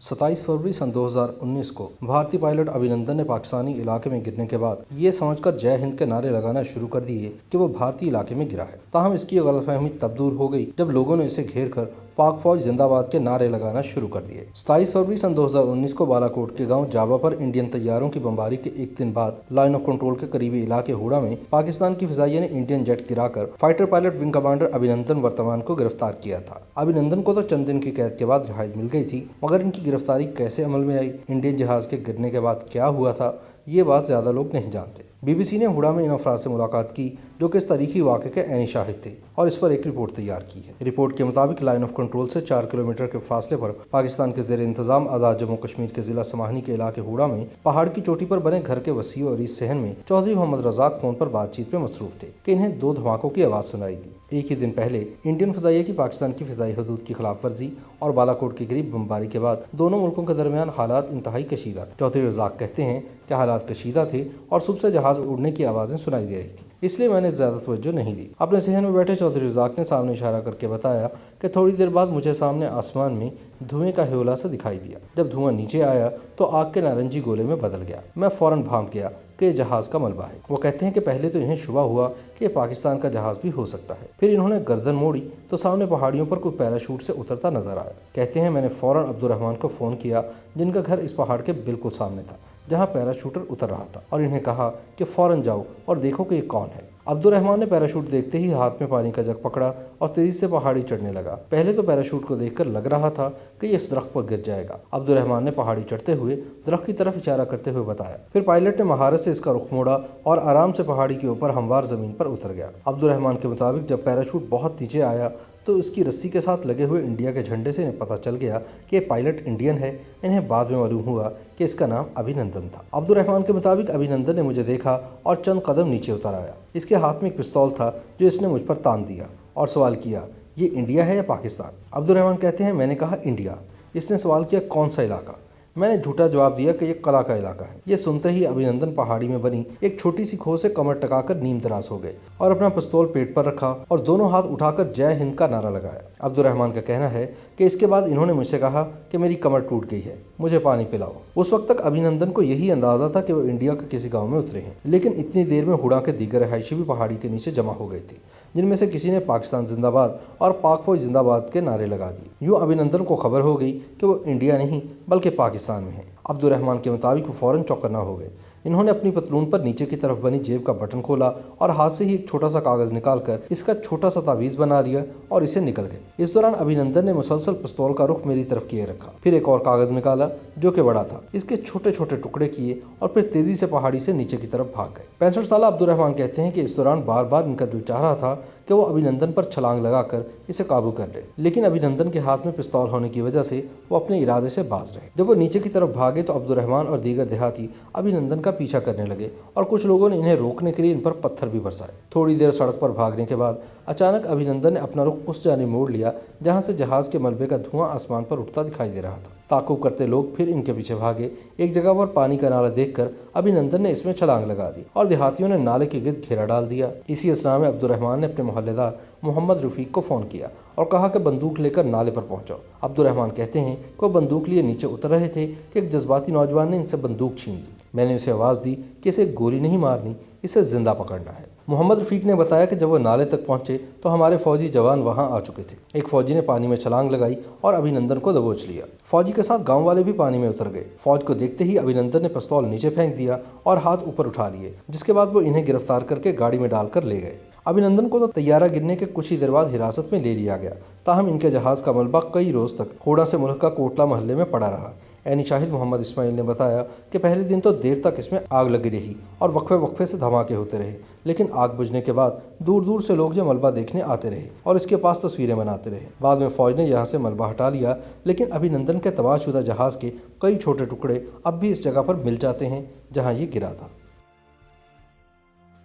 27 फरवरी सन 2019 को भारतीय पायलट अभिनंदन ने पाकिस्तानी इलाके में गिरने के बाद ये समझकर जय हिंद के नारे लगाना शुरू कर दिए कि वो भारतीय इलाके में गिरा है। ताहम इसकी गलतफहमी तब दूर हो गई जब लोगों ने इसे घेर कर पाक फौज जिंदाबाद के नारे लगाना शुरू कर दिए। 27 फरवरी सन 2019 को बालाकोट के गांव जाबा पर इंडियन तैयारों की बमबारी के एक दिन बाद लाइन ऑफ कंट्रोल के करीबी इलाके हुड़ा में पाकिस्तान की फिजाइया ने इंडियन जेट गिराकर फाइटर पायलट विंग कमांडर अभिनंदन वर्तमान को गिरफ्तार किया था। अभिनंदन को तो चंद दिन की कैद के बाद रिहाई मिल गई थी, मगर इनकी गिरफ्तारी कैसे अमल में आई, इंडियन जहाज के गिरने के बाद क्या हुआ था, ये बात ज्यादा लोग नहीं जानते। बीबीसी ने हुड़ा में इन अफराद से मुलाकात की जो कि इस तारीखी वाक़े के ऐनी शाहिद थे और इस पर एक रिपोर्ट तैयार की है। रिपोर्ट के मुताबिक लाइन ऑफ कंट्रोल से 4 किलोमीटर के फासले पर पाकिस्तान के ज़ेर इंतजाम आज़ाद जम्मू कश्मीर के जिला समाहनी के इलाके हुड़ा में पहाड़ की चोटी पर बने घर के वसीओ और इस सहन में चौधरी मोहम्मद रज़ाक फोन पर बातचीत में मसरूफ थे कि इन्हें 2 धमाकों की आवाज़ सुनाई दी। एक ही दिन पहले इंडियन फ़ज़ाइया की पाकिस्तान की फ़िज़ाई हदूद की खिलाफ वर्जी और बालाकोट के करीब बमबारी के बाद दोनों मुल्कों के दरमियान हालात इंतहाई कशीदा थे। चौधरी रज़ाक कहते हैं कि हालात कशीदा थे और सुबह से जहाज़ उड़ने की आवाज़ें सुनाई दे रही थी, इसलिए मैंने ज़्यादा तवज्जो नहीं दी। अपने सहन में बैठे चौधरी रज़ाक ने सामने इशारा करके बताया कि थोड़ी देर बाद मुझे सामने आसमान में धुएं का ह्योला सा दिखाई दिया। जब धुआं नीचे आया तो आग के नारंगी गोले में बदल गया। मैं फौरन भांप गया कि जहाज़ का मलबा है। वो कहते हैं कि पहले तो इन्हें शुबा हुआ कि पाकिस्तान का जहाज़ भी हो सकता है। फिर इन्होंने गर्दन मोड़ी तो सामने पहाड़ियों पर कोई पैराशूट से उतरता नजर आया। कहते हैं मैंने फौरन अब्दुर्रहमान को फ़ोन किया जिनका घर इस पहाड़ के बिल्कुल सामने था जहाँ पैराशूटर उतर रहा था, और इन्हें कहा कि फ़ौरन जाओ और देखो कि ये कौन है। अब्दुर्रहमान ने पैराशूट देखते ही हाथ में पानी का जग पकड़ा और तेजी से पहाड़ी चढ़ने लगा। पहले तो पैराशूट को देखकर लग रहा था कि ये इस दरख्त पर गिर जाएगा। अब्दुर्रहमान ने पहाड़ी चढ़ते हुए दरख्त की तरफ इशारा करते हुए बताया। फिर पायलट ने महारत से इसका रुख मोड़ा और आराम से पहाड़ी के ऊपर हमवार ज़मीन पर उतर गया। अब्दुर्रहमान के मुताबिक जब पैराशूट बहुत नीचे आया तो इसकी रस्सी के साथ लगे हुए इंडिया के झंडे से इन्हें पता चल गया कि पायलट इंडियन है। इन्हें बाद में मालूम हुआ कि इसका नाम अभिनंदन था। अब्दुर्रहमान के मुताबिक अभिनंदन ने मुझे देखा और चंद कदम नीचे उतर आया। इसके हाथ में एक पिस्तौल था जो इसने मुझ पर तान दिया और सवाल किया, ये इंडिया है या पाकिस्तान? अब्दुर्रहमान कहते हैं मैंने कहा इंडिया। इसने सवाल किया कौन सा इलाका? मैंने झूठा जवाब दिया कि ये कला का इलाका है। ये सुनते ही अभिनंदन पहाड़ी में बनी एक छोटी सी खो से कमर टकाकर नीम दराज हो गए और अपना पिस्तौल पेट पर रखा और दोनों हाथ उठाकर जय हिंद का नारा लगाया। अब्दुर्रहमान का कहना है कि इसके बाद इन्होंने मुझसे कहा कि मेरी कमर टूट गई है, मुझे पानी पिलाओ। उस वक्त तक अभिनंदन को यही अंदाजा था कि वो इंडिया के किसी गाँव में उतरे हैं, लेकिन इतनी देर में हुड़ा के दीगर रहायशी भी पहाड़ी के नीचे जमा हो गए थे, जिनमें से किसी ने पाकिस्तान जिंदाबाद और पाक फौज जिंदाबाद के नारे लगा दिए। यूँ अभिनंदन को खबर हो गई कि वो इंडिया नहीं बल्कि पाकिस्तान में है। अब्दुर्रहमान के मुताबिक वो फौरन चौकन्ना हो गए। इन्होंने अपनी पतलून पर नीचे की तरफ बनी जेब का बटन खोला और हाथ से ही एक छोटा सा कागज निकालकर इसका छोटा सा तावीज़ बना लिया और इसे निकल गए। इस दौरान अभिनंदन ने मुसलसल पिस्तौल का रुख मेरी तरफ किए रखा। फिर एक और कागज निकाला जो कि बड़ा था, इसके छोटे छोटे टुकड़े किए और फिर तेजी से पहाड़ी से नीचे की तरफ भाग गए। 65 साल अब्दुर्रहमान कहते हैं कि इस दौरान बार बार इनका दिल चाह रहा था कि वो अभिनंदन पर छलांग लगाकर इसे काबू कर ले, लेकिन अभिनंदन के हाथ में पिस्तौल होने की वजह से वो अपने इरादे से बाज रहे। जब वो नीचे की तरफ भागे तो अब्दुर्रहमान और दीगर देहाती अभिनंदन का पीछा करने लगे और कुछ लोगों ने इन्हें रोकने के लिए इन पर पत्थर भी बरसाए। थोड़ी देर सड़क पर भागने के बाद अचानक अभिनंदन ने अपना रुख उस जानिब मोड़ लिया जहां से जहाज के मलबे का धुआं आसमान पर उठता दिखाई दे रहा था। ताक़ुब करते लोग फिर इनके पीछे भागे। एक जगह पर पानी का नाला देखकर अभिनंदन ने इसमें छलांग लगा दी और देहातियों ने नाले के गिर्द घेरा डाल दिया। इसी असना में अब्दुर्रहमान ने अपने मोहल्लेदार मोहम्मद रफ़ीक को फ़ोन किया और कहा कि बंदूक लेकर नाले पर पहुंचो। अब्दुर्रहमान कहते हैं कि वो बंदूक लिए नीचे उतर रहे थे कि एक जज्बाती नौजवान ने इनसे बंदूक छीन ली। मैंने उसे आवाज़ दी कि इसे गोली नहीं मारनी, इसे जिंदा पकड़ना है। मोहम्मद रफ़ीक ने बताया कि जब वो नाले तक पहुंचे तो हमारे फौजी जवान वहां आ चुके थे। एक फौजी ने पानी में छलांग लगाई और अभिनंदन को दबोच लिया। फौजी के साथ गांव वाले भी पानी में उतर गए। फौज को देखते ही अभिनंदन ने पिस्तौल नीचे फेंक दिया और हाथ ऊपर उठा लिए, जिसके बाद वो इन्हें गिरफ्तार करके गाड़ी में डालकर ले गए। अभिनंदन को तो तैयारा गिरने के कुछ ही देर बाद हिरासत में ले लिया गया। ताहम इनके जहाज का मलबा कई रोज तक हुड़ा से मुल्क का कोटला मोहल्ले में पड़ा रहा। ऐनी शाहिद मोहम्मद इस्माइल ने बताया कि पहले दिन तो देर तक इसमें आग लगी रही और वक्फे वक्फे से धमाके होते रहे, लेकिन आग बुझने के बाद दूर दूर से लोग जो मलबा देखने आते रहे और इसके पास तस्वीरें बनाते रहे। बाद में फौज ने यहाँ से मलबा हटा लिया, लेकिन अभिनंदन के तबाहशुदा जहाज़ के कई छोटे टुकड़े अब भी इस जगह पर मिल जाते हैं जहाँ ये गिरा था।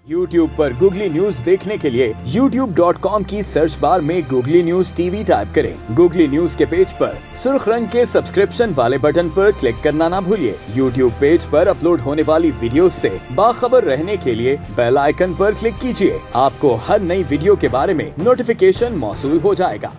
YouTube पर गूगली न्यूज देखने के लिए youtube.com की सर्च बार में गूगली न्यूज टीवी टाइप करें। गूगली न्यूज के पेज पर सुर्ख रंग के सब्सक्रिप्शन वाले बटन पर क्लिक करना ना भूलिए। YouTube पेज पर अपलोड होने वाली वीडियोस से बाखबर रहने के लिए बेल आइकन पर क्लिक कीजिए। आपको हर नई वीडियो के बारे में नोटिफिकेशन मौसूल हो जाएगा।